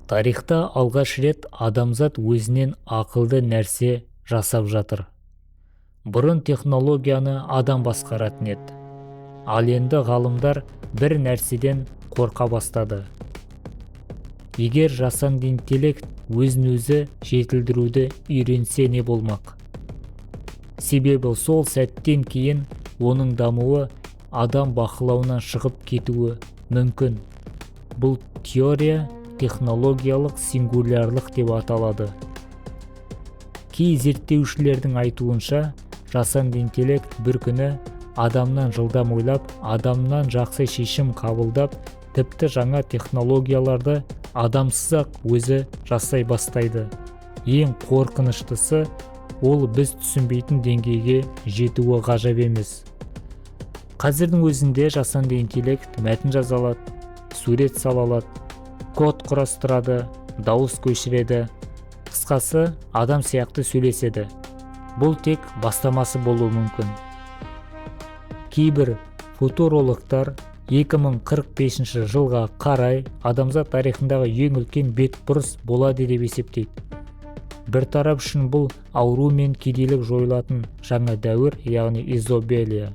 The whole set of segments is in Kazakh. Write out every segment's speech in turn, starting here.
Тарихта алғаш рет адамзат өзінен ақылды нәрсе жасап жатыр. Бұрын технологияны адам басқаратын еді. Ал енді ғалымдар бір нәрседен қорқа бастады. Егер жасанды интеллект өзін-өзі жетілдіруді үйренсе не болмақ? Себебі сол сәттен кейін оның дамуы адам бақылауынан шығып кетуі мүмкін. Бұл теория технологиялық сингулярлық деп аталады. Кей зерттеушілердің айтуынша, жасанды интеллект бір күні адамнан жылдам ойлап, адамнан жақсы шешім қабылдап, тіпті жаңа технологияларды адамсыз-ақ өзі жасай бастайды. Ең қорқыныштысы, ол біз түсінбейтін деңгейге жетуі ғажап емес. Қазірдің өзінде жасанды интеллект мәтін жаза алады, сурет сала алады, код құрастырады, дауыс көшіреді. Қысқасы, адам сияқты сөйлеседі. Бұл тек бастамасы болуы мүмкін. Кейбір футурологтар 2045 жылға қарай адамзат тарихындағы ең үлкен бетбұрыс болады деп есептейді. Бір тарап үшін бұл ауру мен кедейлік жойылатын жаңа дәуір, яғни изобилие.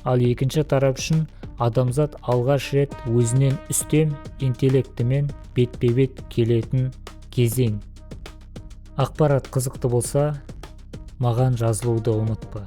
Ал екінші тарап үшін адамзат алғаш рет өзінен үстем интеллектімен бетпе-бет келетін кезең. Ақпарат қызықты болса, маған жазылуды ұмытпа.